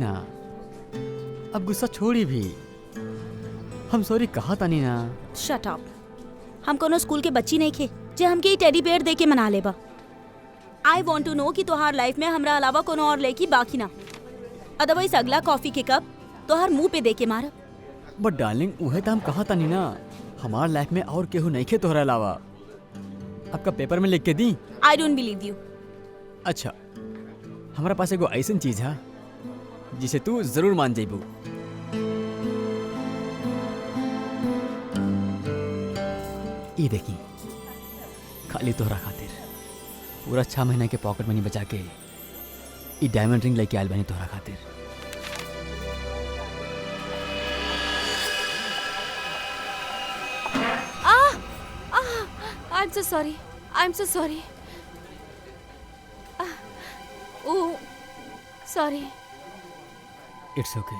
ना, अब गुस्सा छोड़ी भी। हम सॉरी कहा तानी ना। Shut up. हम कोनो स्कूल के बच्ची नहीं खे जे हमके ई टेडी बेयर दे के मना लेबा। आई वांट टू नो कि तोहार लाइफ में हमरा अलावा कोनो और लड़की बाकी ना। अदरवाइज अगला कॉफी के कप तोहार मुंह पे दे के मारब। बट डार्लिंग उहे तो हम कहा तानी ना, हमार लाइफ में और केहू नहीं खे तोहरा अलावा। आपका पेपर में लिख के दी। I don't believe you. अच्छा, हमारा पास एगो ऐसन चीज है जिसे तू जरूर मान जाइबू। ये देखी, खाली तोहरा खातिर पूरा 6 महीना के पॉकेट मनी बचा के ये डायमंड रिंग लेके आयल बनी तोहरा खातिर। I'm so sorry. I'm so sorry. Oh, sorry. It's okay.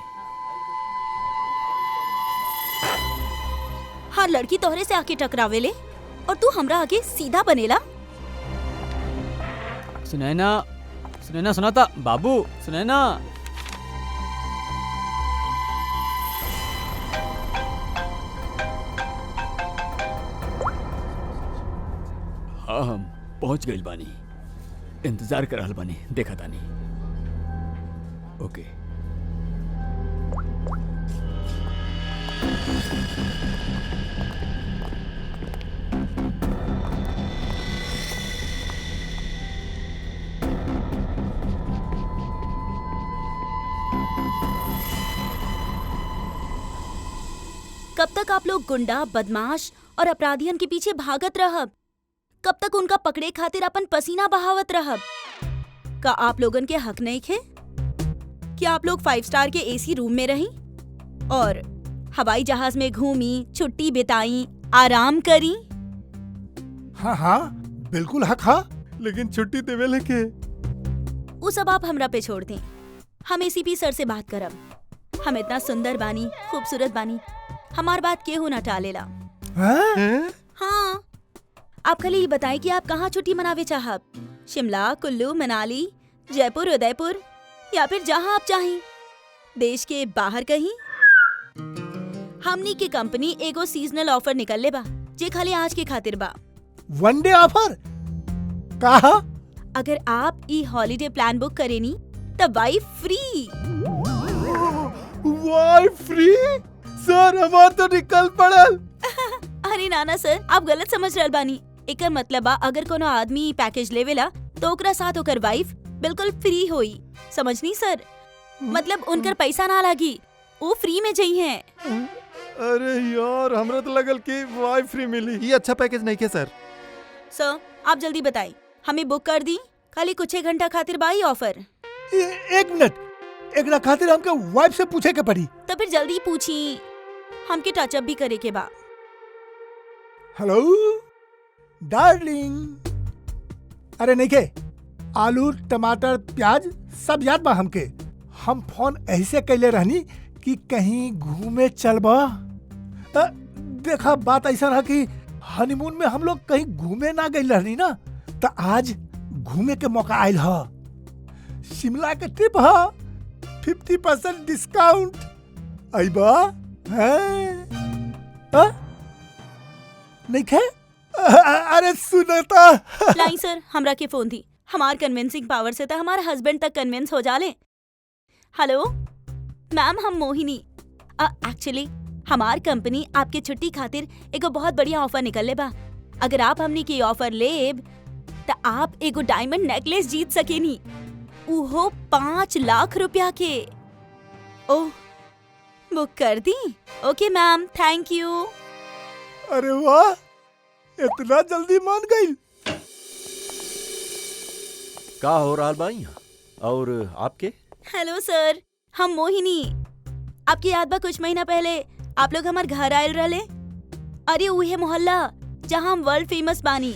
हर लड़की तोहरे से आके टकरावेले और तू हमरा आगे सीधा बनेला। सुनैना, सुनैना सुनाता बाबू, सुनैना। हाँ, हम पहुंच गइल बानी। इंतजार कर रहल बानी, देखा तानी। ओके। कब तक आप लोग गुंडा, बदमाश और अपराधियन के पीछे भागत रहब? कब तक उनका पकड़े खातिर अपन पसीना बहावत रहब? का आप लोगन के हक नहीं खे कि आप लोग 5 स्टार के एसी रूम में रही और हवाई जहाज में घूमी, छुट्टी बिताई, आराम करी? हाँ हाँ बिल्कुल हक हा, लेकिन छुट्टी देवे लेके। वो सब आप हमरा पे छोड़ दें। हम एसीपी सर से बात करब। हम इतना सुंदर बानी, खूबसूरत बानी, हमार बात केहू ना टालेला। हाँ, आप खाली ये बताएं कि आप कहाँ छुट्टी मनावे चाहब? शिमला, कुल्लू, मनाली, जयपुर, उदयपुर या फिर जहाँ आप चाहें, देश के बाहर कहीं? हमनी की कंपनी एगो सीजनल ऑफर निकल ले बा जे खाली आज के खातिर बा। वन डे ऑफर कहा? अगर आप ई हॉलिडे प्लान बुक करेनी तब wife free. Wife free? Sir हमार तो निकल पड़ल। अरे नाना सर, आप गलत समझ रहल बानी। एकर मतलब बा अगर कोनो आदमी पैकेज लेवेला तो ओकरा साथ ओकर वाइफ बिल्कुल फ्री होई। समझनी सर? मतलब उनकर पैसा ना लागी, वो फ्री में जई हैं। अरे यार, हमरा तो लगल कि वाइफ फ्री मिली। ये अच्छा पैकेज नहीं के सर। सर आप जल्दी बताई, हमें बुक कर दी। खाली कुछ घंटा खातिर बा ई ऑफर। एक मिनट, एकरा खातिर हमके वाइफ से पूछे के पड़ी। तो फिर जल्दी पूछी, हमके टचअप भी करे के बा। Hello darling. अरे नहीं के, आलू, टमाटर, प्याज सब याद बा हमके। हम फोन ऐसे कैले रहनी कि कहीं घूमे चलबा। देखा बात ऐसा रहा कि हनीमून में हम लोग कहीं घूमे ना गए रहनी ना, तो आज घूमे के मौका आयल ह। शिमला के ट्रिप ह, 50% डिस्काउंट। आइबा नहीं खे? अरे सुनता। लाई सर, हमरा के फोन थी। हमार कन्विंसिंग पावर से तो हमारे हस्बैंड तक कन्विंस हो जाले। हेलो मैम, हम मोहिनी। एक्चुअली हमार कंपनी आपके छुट्टी खातिर एगो बहुत बढ़िया ऑफर निकल ले बा। अगर आप हमनी की ऑफर लेब तो आप एगो डायमंड नेकलेस जीत सकेनी, उहो 5 लाख रुपया के। ओह, बुक कर दी? ओके मैम, थैंक यू। अरे वाह, इतना जल्दी मान गई। का हो रहा भाई? और आपके? हेलो सर, हम मोहिनी। आपकी याद बा कुछ महीना पहले आप लोग हमार घर आयल रहले? अरे उहे मोहल्ला जहाँ हम वर्ल्ड फेमस बानी।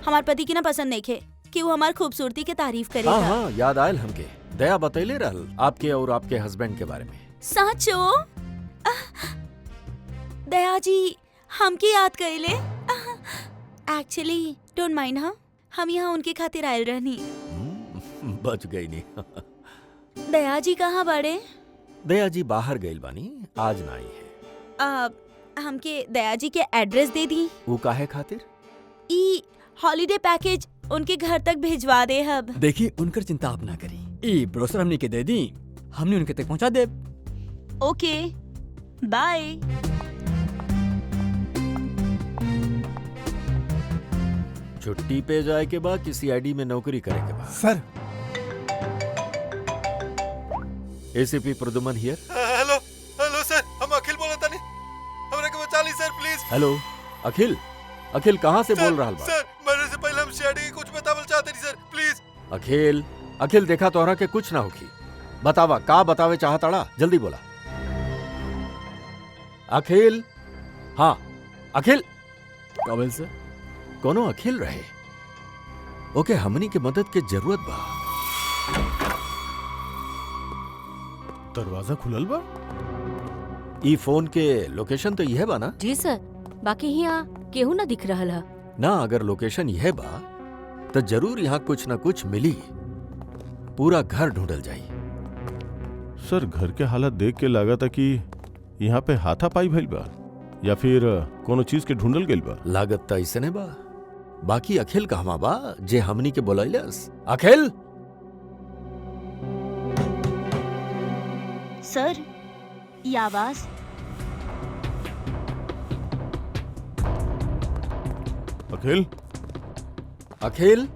हमार पति की ना पसंद नहीं खे कि वो हमार खूबसूरती के तारीफ करेगा। हाँ हाँ, याद आयल हमके। दया बतैले रहल आपके और आपके हस्बैंड के बारे में। सचो? दया जी हमके याद कइले। एक्चुअली डोंट माइंड, हाँ हम यहाँ उनके खातिर आयल रहनी। बच गई नहीं। दया जी कहाँ बड़े? दया जी बाहर गइल बानी, आज ना आई है। हमके दया जी के एड्रेस दे दी। वो काहे खातिर? ई हॉलिडे पैकेज उनके घर तक भिजवा दे हब। देखी उनकर चिंता आप ना करी, ई ब्रोशर हमनी के दे दी, हमने उनके तक पहुंचा दे। ओके बाय। छुट्टी पे जाए के बाद किसी आईडी में नौकरी करे के बाद। सर एसीपी प्रदुमन हियर। हेलो हेलो सर, हम अखिल बोला था नहीं, हमरा के बचा ली सर प्लीज। हेलो अखिल, अखिल कहाँ से बोल रहा बा? सर मरने से पहले हम सीआईडी के कुछ बतावल चाहते नहीं सर, प्लीज। अखिल, अखिल देखा तोहरा के कुछ ना होखी, बतावा का बतावे चाहताड़ा, जल्दी बोला। अखिल, हाँ अखिल। काबिल सर, कोनो अखिल रहे, ओके हमनी के मदद के जरूरत बा। दरवाजा खुलल बा। ई फोन के लोकेशन तो यह बा ना? जी सर, बाकी यहाँ केहू न दिख रहल है। ना अगर लोकेशन यह बा तो जरूर यहाँ कुछ ना कुछ मिली, पूरा घर ढूंढल जाई। सर घर के हालत देख के लगा था कि यहाँ पे हाथापाई भइल बा या फिर कोनो चीज के ढूंढल गइल बा। लागत तो ऐसे बा। बाकी अखिल कहवा बा जे हमनी के बोलैलस? अखिल, सर ये आवाज। अखिल, अखिल,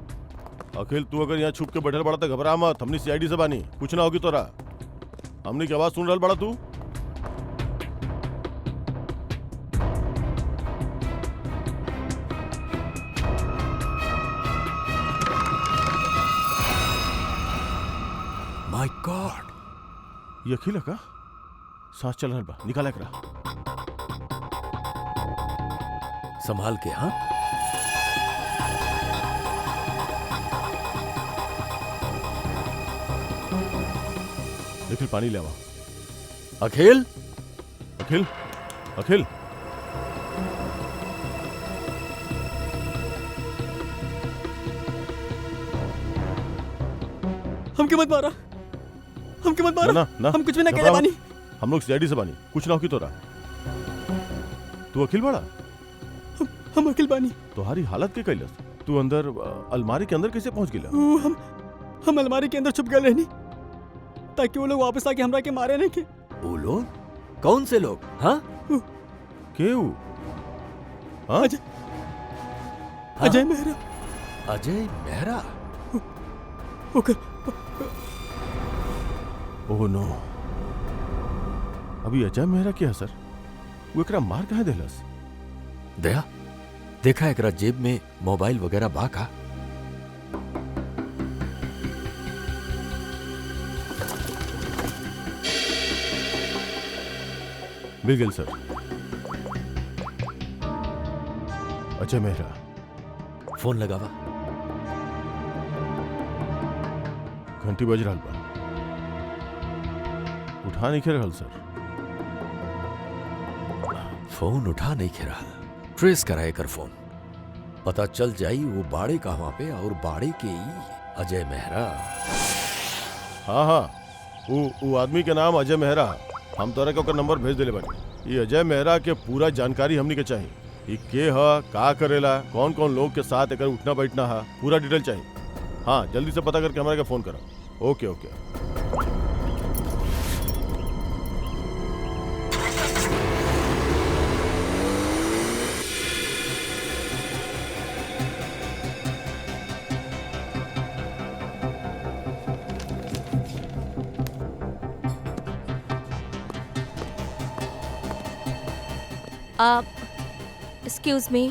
अखिल तू अगर यहाँ छुप के बैठल बड़ा तो घबरा मत, हमनी सीआईडी से बानी, कुछ ना होगी तोरा। हमनी की आवाज सुन रहल बड़ा तू? माय गॉड, ये अखिल है का? सांस चल रहल बा, निकाला एकरा। संभाल के। हाँ निखिल पानी ले आवा। अखिल, अखिल, अखिल, हमके मत मारा, हमके मत मारा। ना ना हम कुछ भी ना घबरा कहले मत। बानी। हम लोग सीआईडी से बानी, कुछ ना होगी तोरा। तू अखिल बड़ा? हम अकेले बानी। तुम्हारी हालत के कैलस? तू अंदर अलमारी के अंदर कैसे पहुंच गिला? हम अलमारी के अंदर छुप गए रहनी ताकि वो लोग वापस आके हमरा के मारे नहीं के। वो लोग? कौन से लोग? हाँ केहू? हाँ? अजय, अजय मेहरा। अजय मेहरा? ओके, ओह नो, अभी अजय मेहरा क्या है सर? वो एकरा मार कहाँ देलस? दया, देखा एकरा जेब में मोबाइल वगैरह बा का? मिल गया सर। अजय मेहरा। फोन लगावा। घंटी बज रहा बा, उठा नहीं रहल सर। फोन उठा नहीं खे रहा। ट्रेस कराए कर फोन, पता चल जाई वो बाड़े कहाँ पे, और बाड़े के ही अजय मेहरा। हाँ हाँ, वो आदमी के नाम अजय मेहरा। हम तोरा के ओकर नंबर भेज देले बानी। ये अजय मेहरा के पूरा जानकारी हमनी के चाहिए। ये के ह, का करेला, कौन कौन लोग के साथ एकर उठना बैठना है, पूरा डिटेल चाहिए। हाँ जल्दी से पता करके हमारे के फोन करा। ओके ओके। एक्सक्यूज मी,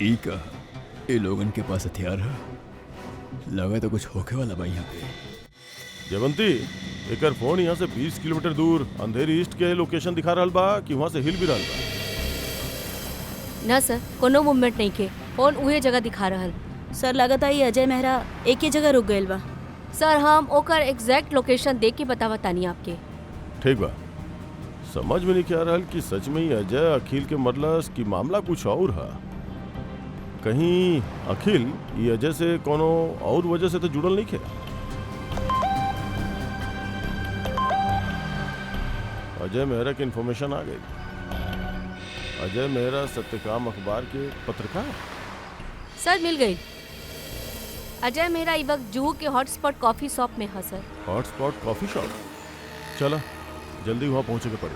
ई का ये लोगन के पास हथियार है, लगा तो कुछ होके वाला बा यहाँ पे। जयवंती, एकर फोन यहाँ से 20 किलोमीटर दूर अंधेरी ईस्ट के लोकेशन दिखा रहल बा कि वहाँ से हिल भी रहल बा। ना सर, कोनो मूवमेंट नहीं के। फोन उहे जगह दिखा रहल। सर लगता है अजय मेहरा एक ही जगह रुक गइल बा। सर हम ओकर एग्जैक्ट लोकेशन देख के बतावतानी आपके। ठीक बा, समझ में नहीं आ रहल कि सच में ही अजय अखिल के मरलस की मामला कुछ और है। कहीं अखिल ये अजय से कोनो और वजह से तो जुड़ल नहीं खे। अजय मेहरा की इन्फॉर्मेशन आ गई। अजय मेहरा सत्यकाम अखबार के पत्रकार। सर मिल गई। अजय मेहरा ई वक्त जुहू के हॉटस्पॉट कॉफी शॉप में है सर। हॉटस्पॉट कॉफी शॉप, चला जल्दी वहां पहुंचे के पड़े।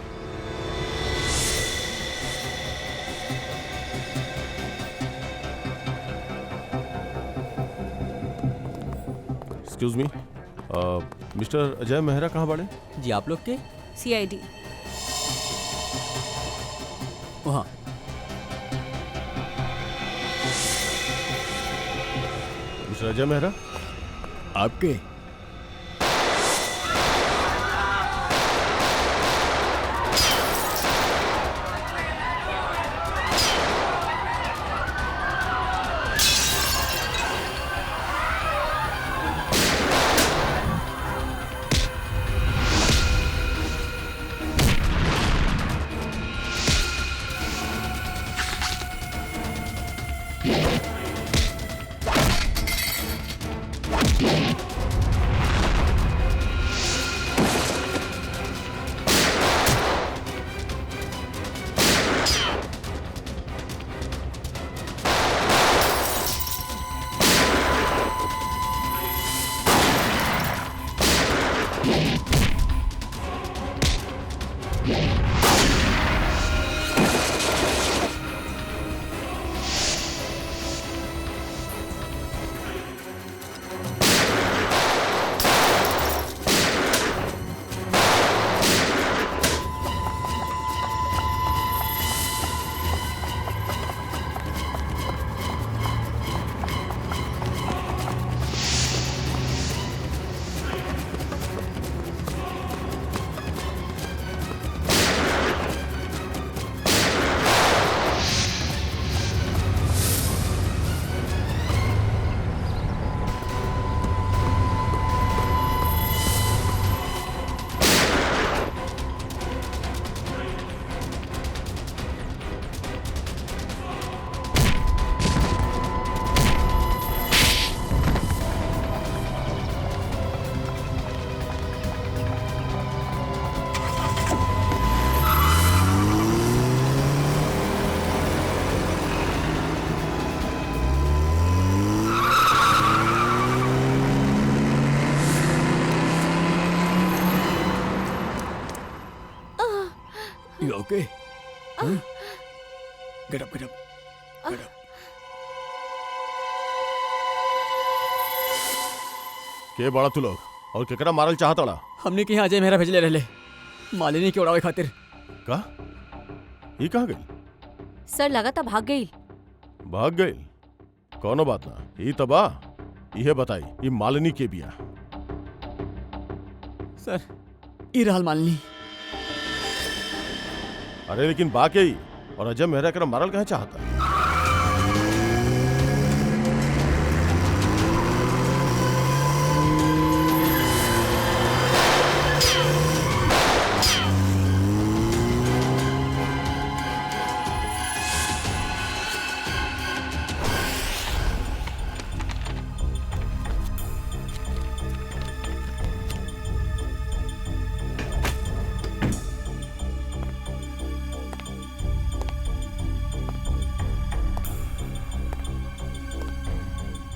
एक्सक्यूज मी, मिस्टर अजय मेहरा कहाँ बड़े? जी आप लोग के CID। वहाँ। मिस्टर अजय मेहरा आपके You okay? Huh? Get up, get up. Get up. के बड़ा तू लोग और केकरा मारल चाहतड़ा? हमने के यहाँ अजय मेहरा भेजले रहले मालिनी के उड़ावे खातिर। का? ये कहाँ गई? सर लगातार भाग गई। भाग गई? कोनो बात ना, ये तबा यह बताई ये मालिनी के बिया। सर ई रहल मालिनी। अरे लेकिन बा के ही और अजय मेहरा करा मारल कहाँ चाहता?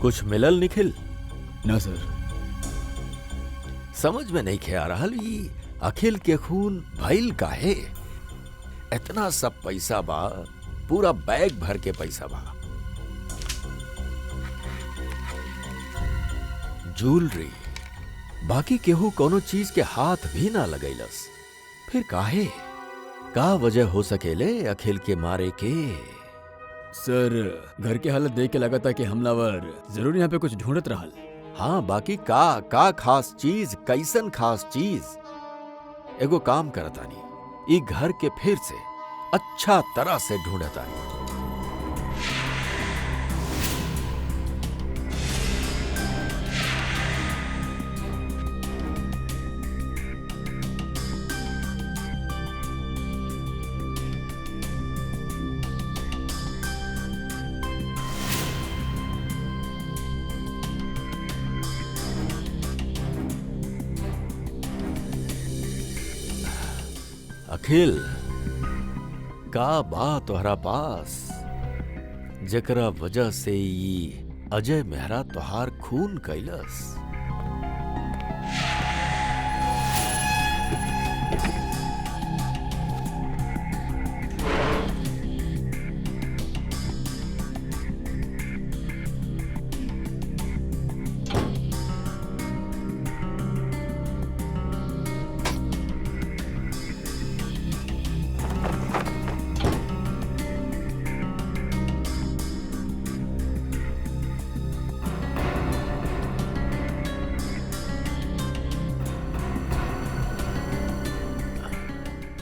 कुछ मिलल निखिल? ना सर। समझ में नहीं खे आ रहल ई अखिल के खून भइल काहे? इतना सब पैसा बा, पूरा बैग भर के पैसा बा, ज्वेलरी, बाकी केहू कोनो चीज के हाथ भी ना लगैलस। फिर काहे? का वजह हो सकेले अखिल के मारे के? सर घर के हालत देख के लगा था कि हमलावर जरूर यहाँ पे कुछ ढूंढत रहल। हाँ, बाकी का खास चीज, कैसन खास चीज। एगो काम करतानी, ई घर के फिर से अच्छा तरह से ढूंढतानी। अखिल, का बा तोहरा पास जेकरा वजह से ई अजय मेहरा तोहार खून कैलस?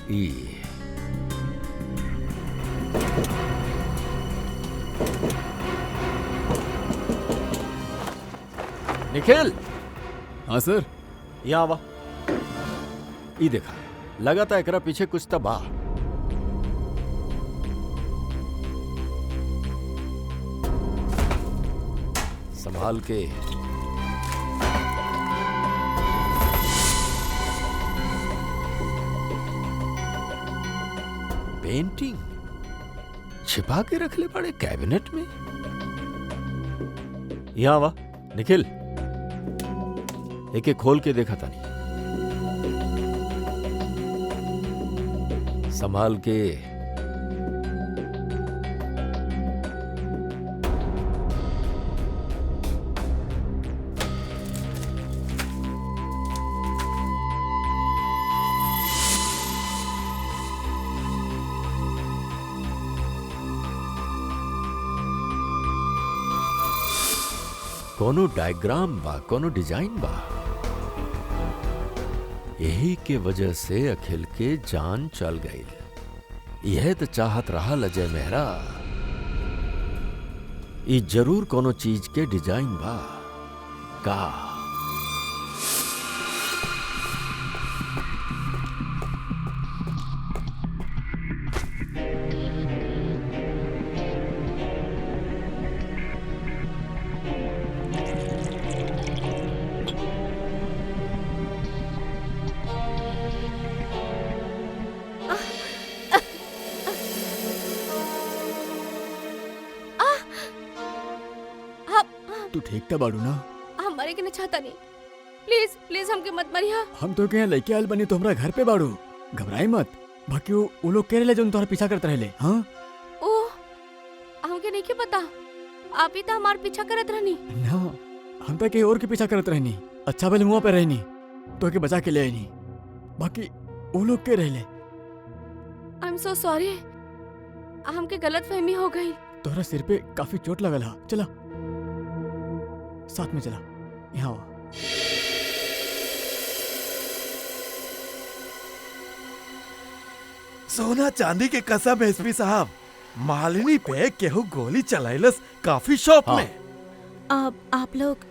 ई निखिल, हाँ सर। यहाँ आवा। ई देखा, लगा था एकरा पीछे कुछ तो बा। संभाल के। पेंटिंग छिपा के रख ले पड़े कैबिनेट में। यहां वा निखिल, एक खोल के देखा था नहीं। संभाल के। कोनो डायग्राम बा, कोनो डिजाइन बा। यही के वजह से अखिल के जान चल गई। यह तो चाहत रहा अजय मेहरा, ई जरूर कोनो चीज के डिजाइन बा का। तू ठीक था बाड़ू ना? हम मरे के न चाहता नहीं। प्लीज प्लीज हमके मत मरिया। हम तो कहीं लेके आयल बनी तो हमरा घर पे बाड़ू। घबराई मत। बाकी वो लोग कह रहे जो तुम्हारा पीछा करते रहे। हाँ ओह, हमके नहीं के पता। आप ही तो हमार पीछा करत रहनी ना, हम तो कहीं और के पीछा करते रहनी। अच्छा भले मुँह पे रहनी तो के बचा के ले आईनी। बाकी वो लोग कह रहे आई एम सो सॉरी। हमके गलत फहमी हो गई। तोहरा सिर पे काफी चोट लगल हा। चला साथ में चला। यहाँ आ। सोना चांदी के कसम एसपी साहब, मालिनी पे केहू गोली चलाइलस कॉफी शॉप में। आप लोग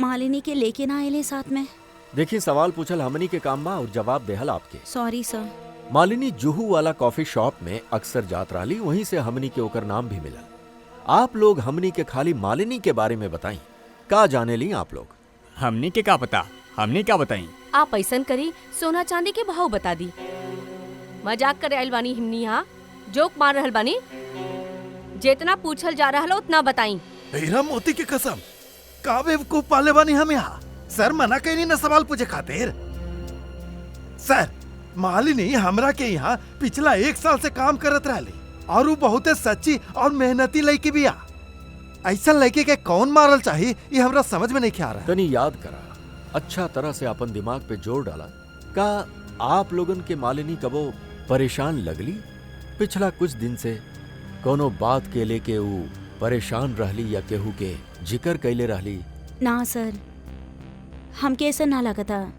मालिनी के लेके ना आए साथ में? देखिए, सवाल पूछल हमनी के काम बा और जवाब देहल आपके। सॉरी सर। मालिनी जुहू वाला कॉफी शॉप में अक्सर जात रही, वहीं से हमनी के ओकर नाम भी मिला। आप लोग हमनी के खाली मालिनी के बारे में बताई, का जाने ली आप लोग? हमने के क्या पता, हमने क्या बताई? आप ऐसन करी, सोना चांदी के भाव बता दी। मजाक करे आइल बानी हमनी यहाँ, जोक मार रहल बानी। जितना पूछल जा रहा उतना बताई। हीरा मोती की कसम, का बेवकूफ पाले बानी हम यहाँ। सर मना कहीं ना सवाल पूछे खातिर। सर, मालिनी हमरा के यहाँ पिछला 1 साल से काम करत रहली और वो बहुत सच्ची और मेहनती लड़की भी आ। ऐसा लड़के के कौन मारल चाहिए ये हमरा समझ में नहीं आ रहा। तनी याद करा, अच्छा तरह से अपन दिमाग पे जोर डाला। का आप लोगन के मालिनी कबो परेशान लगली? पिछला कुछ दिन से कोनो बात के लेके ऊ परेशान रहली या केहू के जिक्र कैले रहली? ना सर, हमके ऐसा ना लगता।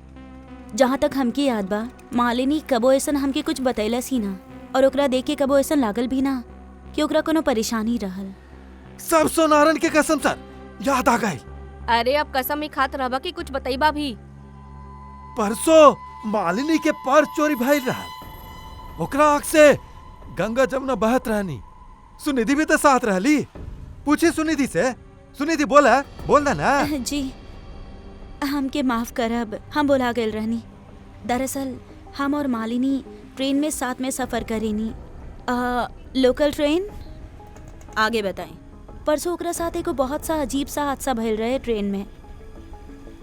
जहाँ तक हमके याद बा, मालिनी कबो ऐसा हमके कुछ बतैलस ही ना, और ओकरा देख के कबो ऐसा लागल भी ना कि ओकरा कोनो परेशानी रहल। सब सोनारन के कसम सर याद आ गए। अरे अब कसम ही खात रहबा कि कुछ बतईबा भी। परसों मालिनी के पर्स चोरी भइल रहल। ओकरा आँख से गंगा जमुना बहत रहनी। सुनिधि भी तो साथ रहली। पूछी सुनिधि से। सुनिधि बोल ना। जी हमके माफ करब, हम बोला गए रहनी। दरअसल हम और मालिनी ट्रेन में साथ में सफर करेनी। Local train. आगे बताएं। परसों ओकरा साथ एगो बहुत सा अजीब सा हादसा भइल रहे ट्रेन में।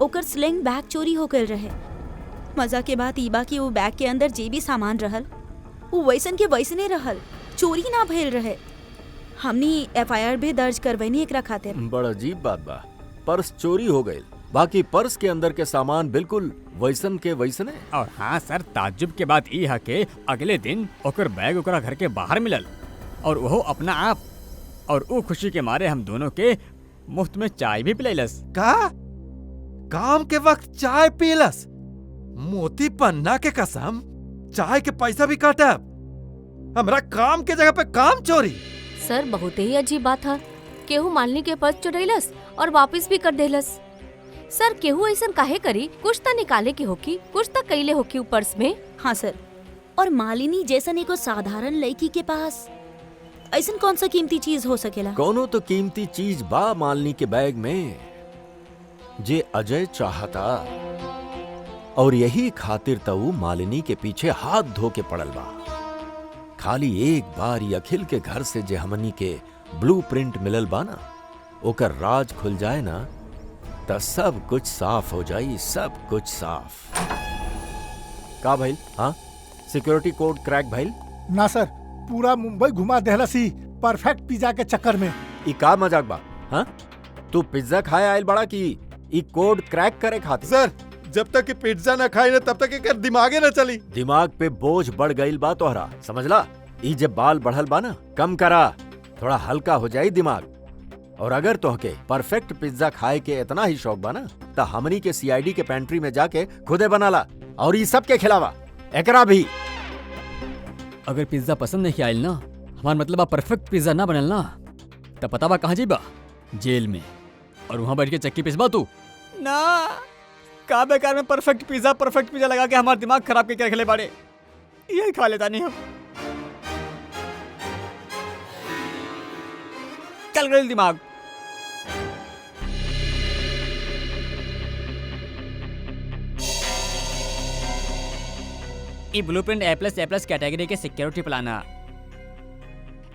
ओकर स्लिंग बैग चोरी हो गए रहे। मजा के बात ई बा कि वो बैग के अंदर जे भी सामान रहल वो वैसन के वैसने रहल, चोरी ना भइल रहे। हमनी FIR भी दर्ज करवैनी एकरा खातिर। बड़ा अजीब बात बा, पर्स चोरी हो गई, बाकी पर्स के अंदर के सामान बिल्कुल वैसन के वैसने। और हाँ सर, ताज्जुब के बात ई है कि अगले दिन ओकर बैग ओकरा घर के बाहर मिलल, और वो अपना आप। और वो खुशी के मारे हम दोनों के मुफ्त में चाय भी पिलैलस। का काम के वक्त चाय पीलस? मोती पन्ना के कसम, चाय के पैसा भी काटब। हमरा काम के जगह पे काम चोरी। सर बहुत ही अजीब बात है। केहू मालिनी के पर्स चुरैलस और वापस भी कर देलस। सर केहू ऐसा काहे करी? कुछ तो निकाले के होकी, कुछ तो कैले होकी उ पर्स में। हाँ सर, और मालिनी जैसन एगो साधारण लड़की के पास ऐसन कौन सा कीमती चीज हो सकेला? कोनो तो कीमती चीज बा मालिनी के बैग में जे अजय चाहता, और यही खातिर तो ऊ मालिनी के पीछे हाथ धो के पड़ल बा। खाली एक बार ये अखिल के घर से जे हमनी के ब्लूप्रिंट मिलल बा ना, ओकर राज खुल जाए ना, तो सब कुछ साफ हो जाई, सब कुछ साफ। का भाई? हाँ, सिक्योरिटी कोड क्रैक भाई? ना सर, पूरा मुंबई घुमा देहलसी परफेक्ट पिज्जा के चक्कर में। ई का मजाक बा? हाँ, तू पिज्जा खाए आयल बड़ा कि ई कोड क्रैक करे खातिर? सर जब तक कि पिज्जा न खाई ना तब तक एकर दिमागे न चली। दिमाग पे बोझ बढ़ गईल बा तोहरा, समझला? ई जे बाल बढ़ल बा ना, कम करा, थोड़ा हल्का हो जाई दिमाग। और अगर तोहके परफेक्ट पिज्जा खाए के इतना ही शौक बा ना, तो हमनी के CID के पेंट्री में जाके खुदे बनाला और ई सब के खिलावा, एकरा भी। अगर पिज्जा पसंद नहीं आयल ना, हमार मतलब परफेक्ट पिज्जा ना बनल ना, तब पता बा कहाँ जीबा? जेल में। और वहाँ बैठ के चक्की पिसबा तू ना। का बेकार में परफेक्ट पिज्जा लगा के हमारा दिमाग खराब करके रख ले बाड़े। यही खा लेता नहीं हम। चल गए दिमाग। ई ब्लूप्रिंट A++ कैटेगरी के सिक्योरिटी प्लान है।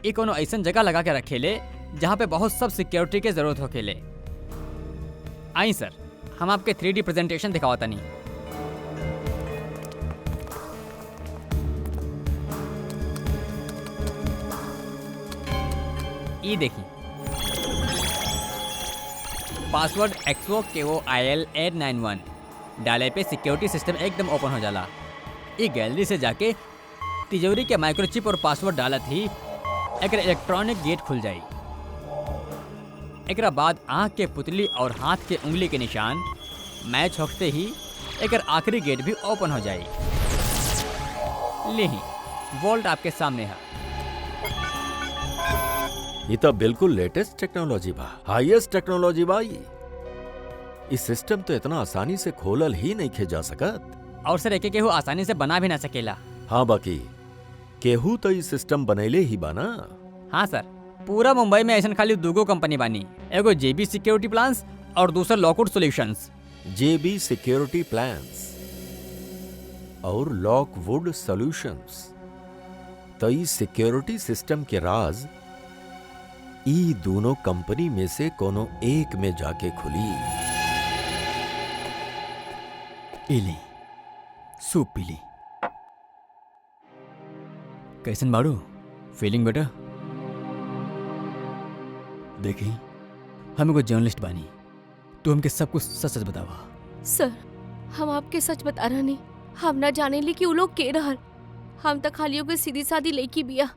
ई कोनो ऐसन जगह लगा के रखेले जहाँ पे बहुत सब सिक्योरिटी के जरूरत होखेले। आई सर, हम आपके 3D प्रेजेंटेशन दिखावता नहीं। ये देखिए, पासवर्ड XOKOIL891 डाले पे सिक्योरिटी सिस्टम एकदम ओपन हो जाला। ये गैलरी से जाके तिजोरी के माइक्रोचिप और पासवर्ड डाला थी, एक इलेक्ट्रॉनिक गेट खुल जाई। एकरा बाद आँख के पुतली और हाथ के उंगली के निशान मैच होते ही एक आखिरी गेट भी ओपन हो जाई। लेही वोल्ट आपके सामने है। ये तो बिल्कुल लेटेस्ट टेक्नोलॉजी बा, हाईएस्ट टेक्नोलॉजी बा। ये सिस्टम तो इतना आसानी से खोलल ही नहीं खे जा सकत। और सर एके केहू आसानी से बना भी ना सकेला। हाँ, बाकी केहू तो ये सिस्टम बनैले ही बा ना। हाँ सर, पूरा मुंबई में ऐसा खाली 2 कंपनी बानी, एगो JB सिक्योरिटी प्लान्स और दूसरा Lockwood solutions. JB security plans और लॉकवुड सॉल्यूशंस। तो ये सिक्योरिटी सिस्टम के राज ई दोनों कंपनी में से कोनो एक में जाके खुली। इली सूप पीली। कैसन बाड़ू? फीलिंग बेटा? देखी, हम एगो जर्नलिस्ट बानी, तू हमके सब कुछ सच सच बतावा। सर हम आपके सच बता रहे नहीं। हम ना जाने ली कि वो लोग के रहल। हम तो खालियों के सीधी सादी लड़की बिया।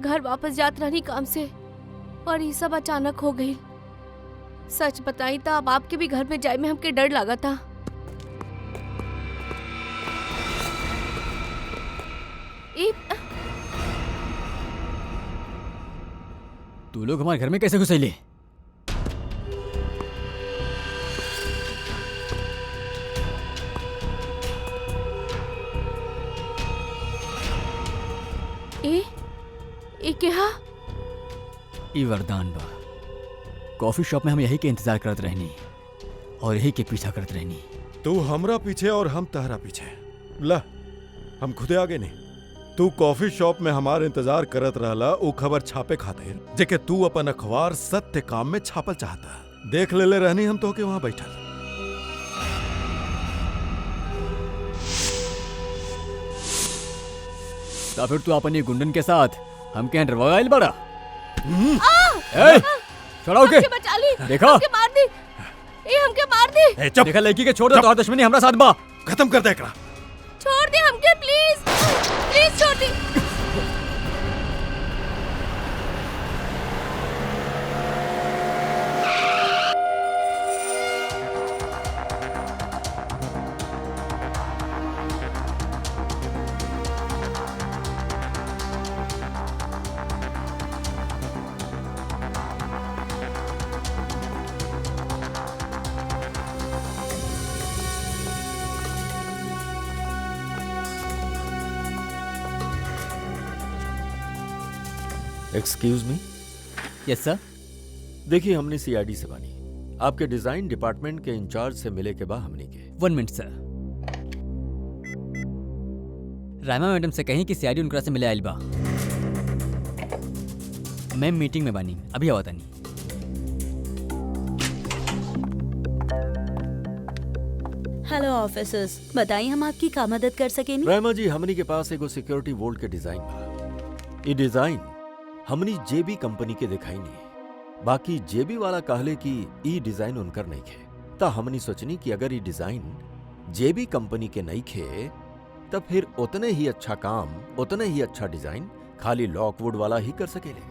घर वापस जात रहनी काम से और ये सब अचानक हो गई। सच बताई तो अब आपके भी घर में जाए में हमके डर लगा था। तू लोग हमारे घर में कैसे घुसैले? ए क्या? ई वरदान बा। कॉफी शॉप में हम यही के इंतजार करत रहनी और यही के पीछा करत रहनी। तू हमरा पीछे और हम तहरा पीछे। ला, हम खुदे आगे नहीं। तू कॉफी शॉप में हमार इंतजार करत रहला ऊ खबर छापे खातिर जेके तू अपन अखबार सत्य काम में छापल चाहता। देख लेले रहनी हम तो के वहां बैठल। तो फिर तू अपनी गुंडन के साथ हमके यहाँ डरवाइल बड़ा। ए, छोड़ाओ के। हमके बचा ली। देखा? हमके मार दी। हमके मार दी। ए, चुप। देखा लड़की के छोड़ दो, तो दुश्मनी हमरा साथ बा। खत्म कर दे एकरा। छोड़ दे हमके प्लीज। प्लीज छोड़ दे। Excuse me. यस सर। देखिए, हमने सीआईडी से बानी। आपके डिजाइन डिपार्टमेंट के इंचार्ज से मिले के बाद हमने के 1 मिनट सर। रामा मैडम से कहीं कि सीआईडी उनकरा से मिले आइल बा। मैम मीटिंग में बानी, अभी आवा तानी। हेलो ऑफिसर्स, बताइए हम आपकी का मदद कर सकेनी? रहमा जी, हमनी के पास एगो सिक्योरिटी वोल्ट के डिजाइन बा। ये डिजाइन हमनी जेबी कंपनी के दिखाई नहीं। बाकी जेबी वाला कहले कि ई डिजाइन उनकर नहीं खे। ता हमनी सोचनी कि अगर ये डिजाइन जेबी कंपनी के नहीं खे तब फिर उतने ही अच्छा काम, उतने ही अच्छा डिजाइन खाली लॉकवुड वाला ही कर सकेले।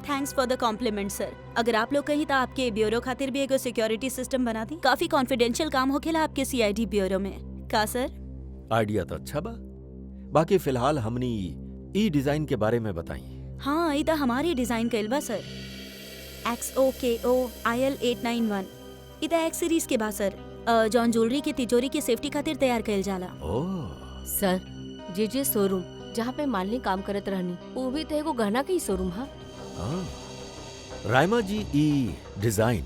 थैंक्स फॉर द कॉम्प्लीमेंट सर। अगर आप लोग कहीं तो आपके ब्यूरो खातिर भी एगो सिक्योरिटी सिस्टम बना दी। काफी कॉन्फिडेंशियल काम होखेला आपके सीआईडी ब्यूरो में का सर? आइडिया तो अच्छा बा। बाकी फिलहाल हमनी ई डिजाइन के बारे में बताई। हाँ, इधर हमारी डिजाइन कइल बा सर। XOKO IL 891 इधर एक्स सीरीज के बा सर। जॉन ज्वेलरी की तिजोरी की सेफ्टी खातिर तैयार कइल जाला। ओह, सर, जे शोरूम जहाँ पे मालिनी काम करत रहनी वो भी तो एगो गहना के ही शोरूम है। हाँ। रायमा जी, ई डिजाइन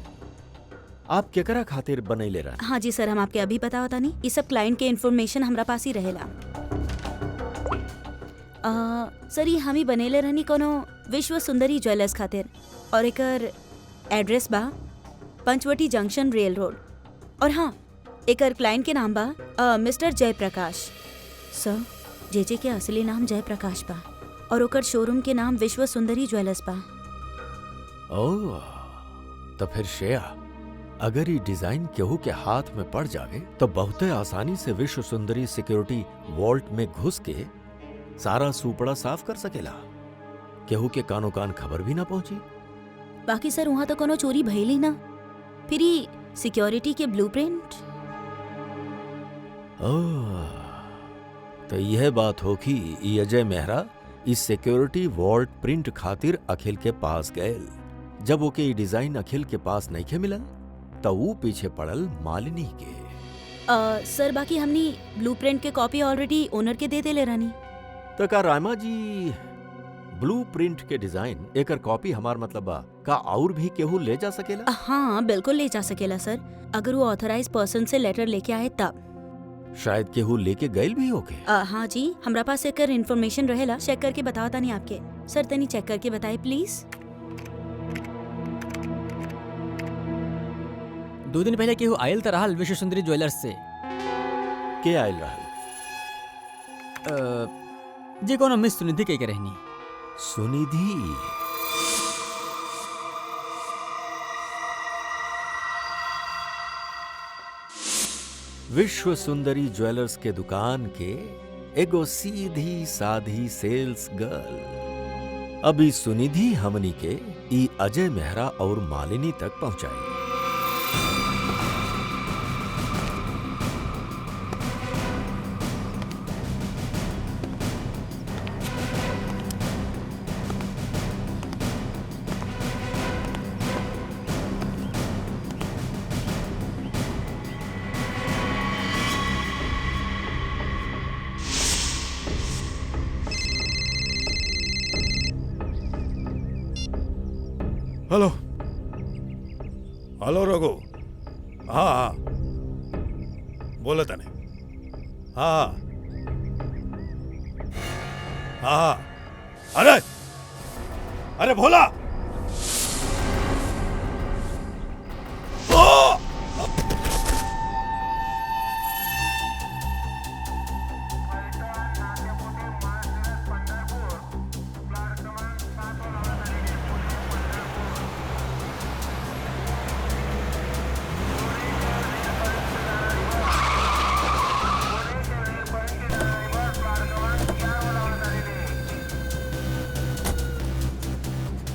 आप केकरा खातिर बनैले रहा? हाँ जी सर, हम आपके अभी पता होता नहीं। ये सब क्लाइंट के इन्फॉर्मेशन हमरा पास ही रहेला। सर, ये हम ही बनेले रहनी कोनो विश्व सुंदरी ज्वेलर्स खातिर और एकर एड्रेस बा पंचवटी जंक्शन रेल रोड। और हाँ, एकर क्लाइंट के नाम बा मिस्टर जयप्रकाश। सर, जेजे के असली नाम जयप्रकाश बा और ओकर शोरूम के नाम विश्व सुंदरी ज्वेलर्स बा। ओह, तो फिर श्रेया, अगर ये डिजाइन केहू के हाथ में पड़ जावे तो बहुते आसानी से विश्व सुंदरी सिक्योरिटी वॉल्ट में घुस के सारा सुपड़ा साफ कर सकेला। केहू के कानो कान खबर भी ना पहुंची। बाकी सर, वहाँ तो कोनो चोरी भइल ही ना। फिर ही सिक्योरिटी के ब्लूप्रिंट। ओह, तो यह बात हो कि ई अजय मेहरा इस सिक्योरिटी वॉल्ट प्रिंट खातिर अखिल के पास गए। जब ओके ई डिजाइन अखिल के पास नहीं के मिलल तो वो पीछे पड़ल मालिनी के। सर, बाकी हमनी ब्लूप्रिंट के कॉपी ऑलरेडी ओनर के दे देले रहनी। तो का रामा जी, ब्लूप्रिंट के डिजाइन एकर कॉपी हमार मतलब बा का और भी केहू ले जा सकेला? हाँ, बिल्कुल ले जा सकेला सर, अगर वो ऑथराइज पर्सन से लेटर लेके आए तब। शायद केहू लेके गइल भी होके। हाँ जी, हमरा पास एकर इन्फॉर्मेशन रहेला। चेक करके बताओ तानी आपके। सर, तनी चेक करके बताए प्लीज। 2 दिन पहले केहू आयल त रहल विश्व सुंदरी ज्वेलर्स से। के आयल रहल? जे कोनो मिस सुनिधि कह के रहनी। सुनिधि? विश्व सुंदरी ज्वेलर्स के दुकान के एगो सीधी साधी सेल्स गर्ल। अभी सुनिधि हमनी के ई अजय मेहरा और मालिनी तक पहुंचाई। Hello hello Raghu. हाँ हाँ बोला तने। हाँ हाँ हाँ अरे अरे भोला ओ!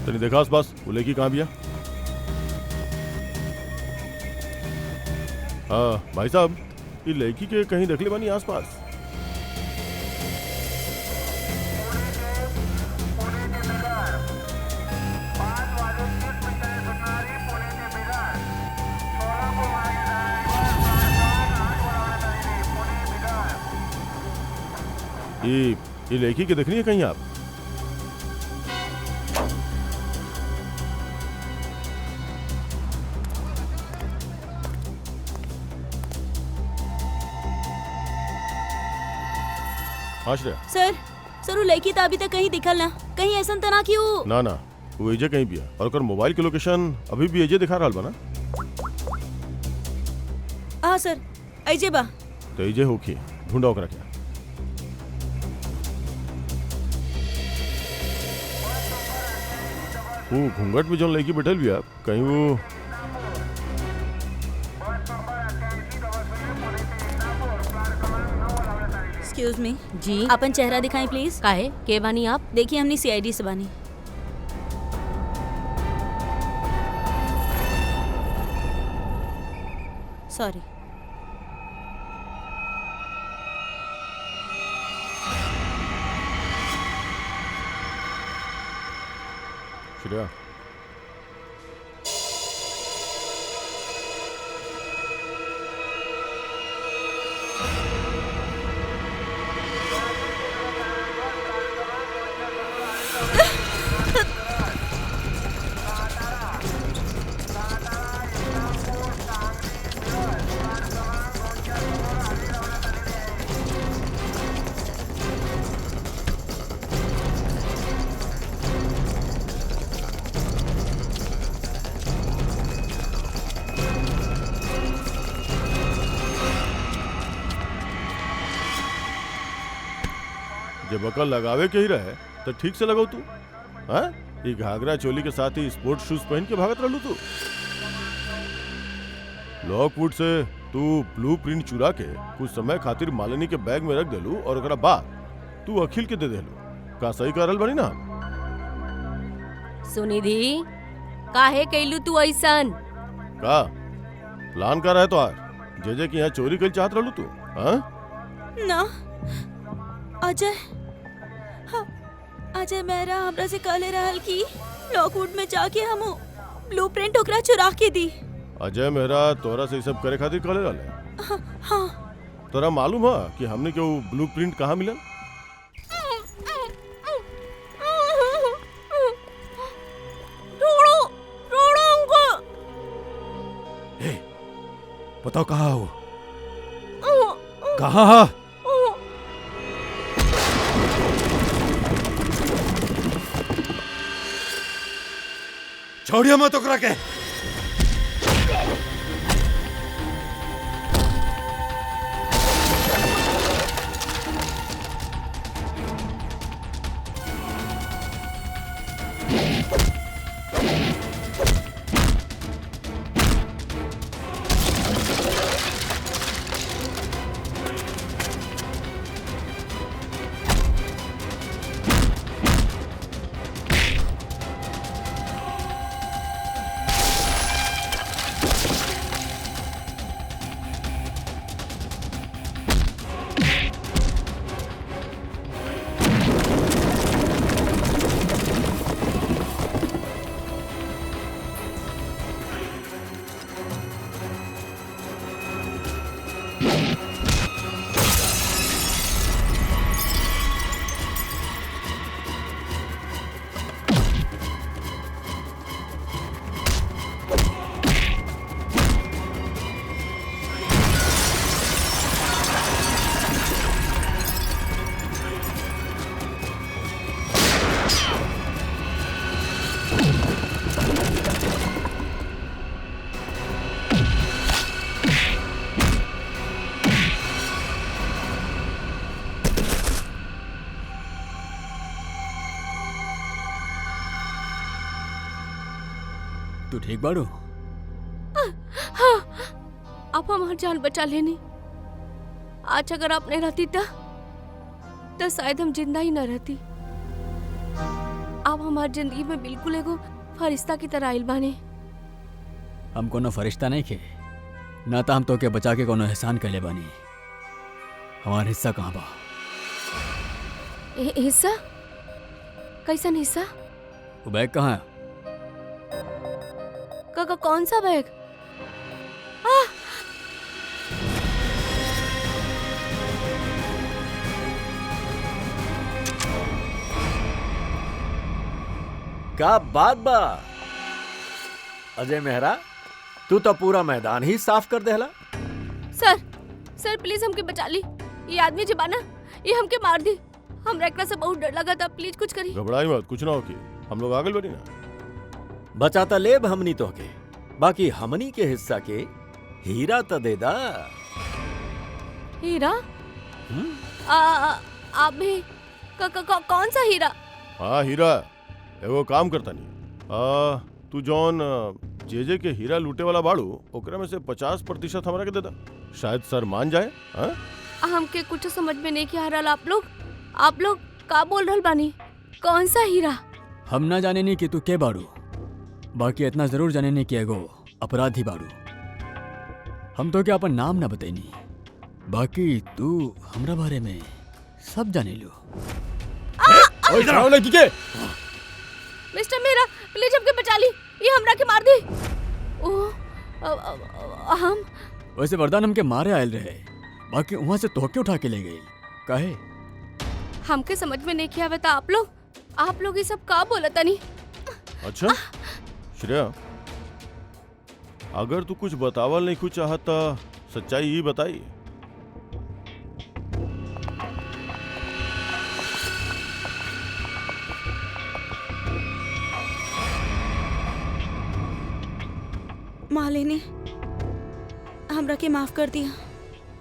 तने देखा आसपास वो लड़की कहाँ भी है? हाँ भाई साहब ये लड़की के कहीं देख ले बानी आसपास? ये लड़की के देखनी है कहीं आप? हाँ श्रेया। सर वो लड़की तो अभी तक कहीं दिखल ना, कहीं ऐसा तना क्यों? ना ना वो एजे कहीं भी है और ओकर मोबाइल के लोकेशन अभी भी एजे दिखा रहा बा ना? हाँ सर अजय बा। तो एजे होखी ढूंढा ओकरा क्या? वो घूंघट में जो लड़की बैठल भी है कहीं वो एक्सक्यूज मी जी अपन चेहरा दिखाएं प्लीज। काहे के बानी आप? देखिए हमने सीआईडी से बानी। सॉरी। श्रेया जब अकल लगावे के ही रहे तो ठीक से लगाओ तू। हाँ ये घाघरा चोली के साथ ही स्पोर्ट्स शूज पहन के भागत रहलू तू। लॉकवुड से तू ब्लूप्रिंट चुरा के कुछ समय खातिर मालिनी के बैग में रख देलू और ओकरा बाद तू अखिल के दे देलू। का सही करल बनी ना? सुनिधि काहे कैलू तू ऐसन? का प्लान कर रहे तो आज जे कि यहाँ चोरी कर चाहत रहलू तू? हाँ ना अजय, हाँ, अजय मेहरा हमरा से कहले रहल की लॉकवुड में जाके हम ब्लूप्रिंट ओकरा चुरा के दी। अजय मेहरा तोरा से सब करे खातिर कहले रहले? हाँ तोरा मालूम है कि हमने के वो ब्लूप्रिंट कहाँ मिलल? बताओ कहाँ हो? कहाँ? छोड़िए मत ओकरा के। तू ठीक बाड़ू? हाँ, आप हमारी जान बचा लेनी। आज अगर आप नहीं रहती तो शायद हम जिंदा ही न रहती। आप हमारी जिंदगी में बिल्कुल एगो फरिश्ता की तरह आइल बानी। हम कोनो फरिश्ता नहीं खे, ना तो हम तो के बचा के कोनो एहसान कर ले बानी। हमारा हिस्सा कहाँ बा? हिस्सा? कैसन हिस्सा? वो बैग कहाँ है? कौन सा बैग? का बात बा अजय मेहरा, तू तो पूरा मैदान ही साफ कर देला। सर प्लीज हमके बचा ली। ये आदमी जो बाना ये हमके मार दी। हमरा एकरा से बहुत डर लगा था। प्लीज कुछ करी। घबराई मत, कुछ ना होगी, हम लोग आगे बढ़ी ना। बचाता लेब हमनी तो के, बाकी हमनी के हिस्सा के हीरा तो दे दा। हीरा? आप भी कौन सा हीरा? हाँ हीरा, एगो काम करता नहीं। तू जौन जे के हीरा लूटे वाला बाड़ू, ओकरा में से 50% हमरा के दे दा, शायद सर मान जाए। हाँ? हमके कुछ समझ में नहीं आ रहा। आप लोग का बोल रहल बानी? कौन सा हीरा? हम ना जाने नहीं कि तू के बाड़ू, बाकी इतना जरूर जाने नहीं कि एगो अपराधी बाड़ू। हम तो क्या अपन नाम ना बताइनी, बाकी तू हमरा बारे में सब जाने लो। मिस्टर मेरा, प्लीज हमके बचा ली। ये हमरा के मार दी। हम वैसे वरदान हमके मारे आयल रहे, बाकी वहां से तोहके उठा के ले गई। काहे? हमके समझ में नहीं किया था। आप लोग ये सब का बोलता नहीं। अच्छा श्रेया, अगर तू कुछ बतावल नहीं कुछ चाहता, सच्चाई ही बताई। मालिनी, हमरा के माफ कर दिया।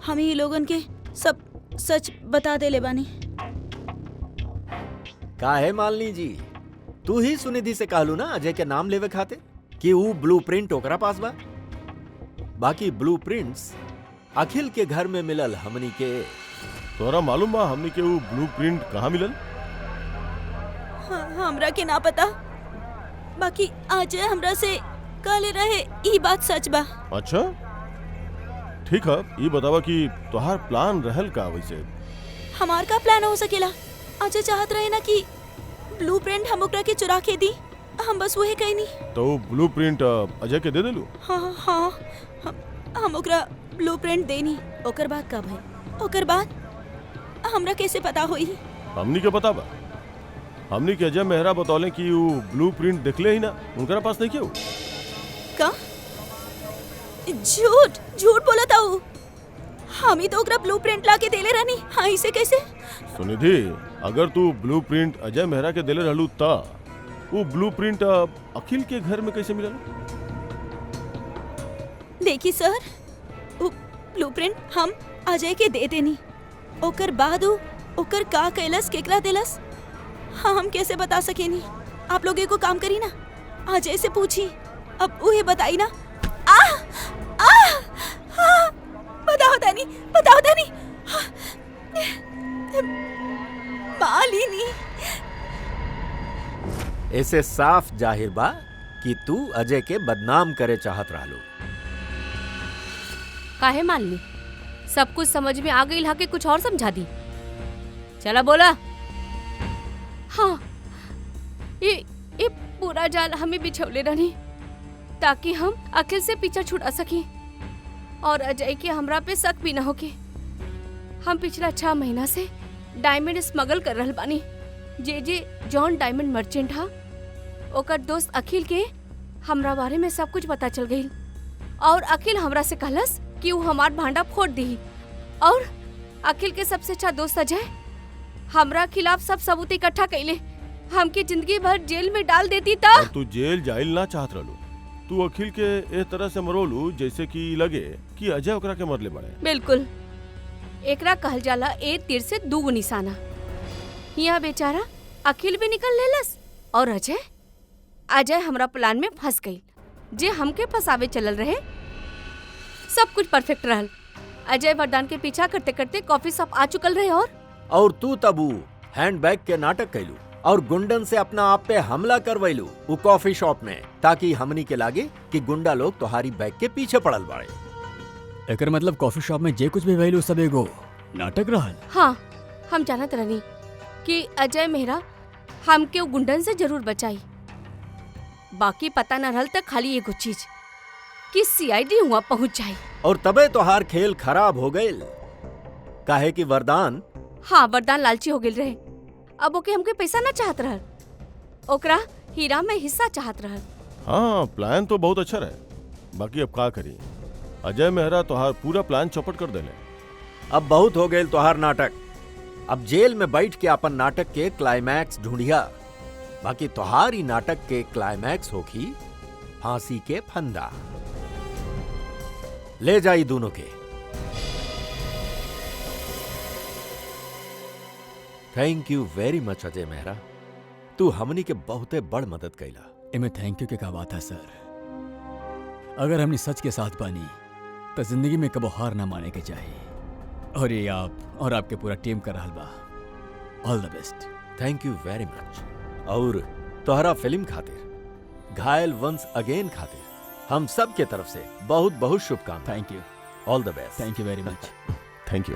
हम ही लोगन के सब सच बता दे ले बानी। का है मालिनी जी, तू ही सुनिधि से कहलू ना अजय के नाम लेवे खाते कि वो ब्लूप्रिंट ओकरा पास बा। बाकी ब्लूप्रिंट्स अखिल के घर में मिलल हमनी के। तोरा मालूम बा हमनी के वो ब्लूप्रिंट कहाँ मिलल? हमरा के ना पता, बाकी आज हमरा से कहले रहे ई बात सच बा। अच्छा ठीक है, ये बतावा कि तोहार प्लान रहल का? वैसे हमार का प्लान हो सकेला? अजय चाहत रहे ना कि ब्लूप्रिंट हम ओकरा के चुरा के दी। हम बस वही कही नहीं। तो ब्लूप्रिंट अजय के दे देलू? हाँ, हम ओकरा ब्लूप्रिंट देनी। ओकर बाद का भाई? ओकर बाद हमरा कैसे पता होई? हमनी के पता बा। हमनी के अजय मेहरा बतौले कि वो ब्लूप्रिंट देखले ही ना, उनकरा पास नहीं क्यों? का? झूठ बोला था वो। हम ही तो ओकरा ब्लूप्रिंट ला के देले रहनी। हाँ, इसे कैसे? सुनिधि, अगर तू ब्लूप्रिंट अजय मेहरा के देले रहलू ता वो ब्लूप्रिंट अखिल के घर में कैसे मिलल? देखी सर, वो ब्लूप्रिंट हम अजय के दे देनी। ओकर बाद ओकर का कैलस, केकरा देलस, हाँ हम कैसे बता सकेनी? आप लोग को काम करी ना, अजय से पूछी, अब उहे बताई ना। बताओ दानी। मालिनी, ऐसे साफ जाहिर बा कि तू अजय के बदनाम करे चाहत रहलू। काहे मालनी? सब कुछ समझ में आ गई, के कुछ और समझा दी। चला बोला। हाँ, ये पूरा जाल हमें बिछौले रहनी ताकि हम अखिल से पीछा छुड़ा सके और अजय के हमरा पे शक भी न होके। हम पिछला 6 महीना से डायमंड स्मगल कर रहल बानी। जे जॉन डायमंड मर्चेंट हा, ओकर दोस्त अखिल के हमरा बारे में सब कुछ पता चल गई और अखिल हमरा से कहलस कि वो हमार भांडा फोड़ दी। और अखिल के सबसे अच्छा दोस्त अजय हमरा खिलाफ सब सबूत इकट्ठा कैले हमके जिंदगी भर जेल में डाल देती ता। और तू जेल जाइल ना चाहत रहलू, तू अखिल के ए तरह से मरोलू जैसे कि लगे कि अजय ओकरा के मरले बड़े। बिल्कुल, एकरा कहल जाला ए तीर से 2 निशाना। यहाँ बेचारा अखिल भी निकल लेलस और अजय हमरा प्लान में फंस गई। जे हमके फसावे चलल रहे सब कुछ परफेक्ट रहल। अजय वरदान के पीछा करते करते कॉफी शॉप आ चुकल रहे और तू तबू हैंडबैग के नाटक कैलू और गुंडन से अपना आप पे हमला करवैलू वो कॉफी शॉप में, ताकि हमनी के लागे कि गुंडा लोग तुम्हारी बैग के पीछे पड़ल बाड़े। एकर मतलब कॉफी शॉप में जे कुछ भी भइलू सब एगो नाटक रहल। हाँ, हम जानत रहनी कि अजय मेहरा हमके वो गुंडन से जरूर बचाई। बाकी पता न रहल तक खाली एगो चीज कि सीआईडी हुआ पहुंच जाए। और तबे तोहार खेल खराब हो गईल, काहे कि वरदान हाँ, वरदान लालची हो गेल रहे। अब ओके हमके पैसा न चाहत रहल, ओकरा हीरा में हिस्सा चाहत रहल। हाँ, प्लान तो बहुत अच्छा रहे, बाकी अब का करी। अजय मेहरा तोहार पूरा प्लान चौपट कर देले। अब बहुत हो गए तोहार नाटक। अब जेल में बैठ के अपन नाटक के क्लाइमैक्स ढूंढिया। बाकी तोहार ही नाटक के क्लाइमैक्स होखी फांसी के फंदा। ले जाई दोनों के। थैंक यू वेरी मच अजय मेहरा, तू हमनी के बहुते बड़ मदद कैला। इमे थैंक यू के का बात है सर। अगर हमने सच के साथ बानी तो जिंदगी में कबो हार ना माने के चाहिए, और ये आप और आपके पूरा टीम कर रहल बा। All the best. Thank you very मच। और तोहरा फिल्म खातिर, घायल वंस अगेन खातिर हम सब के तरफ से बहुत बहुत शुभकामनाएं। Thank you. All the best. Thank you very much. Thank you.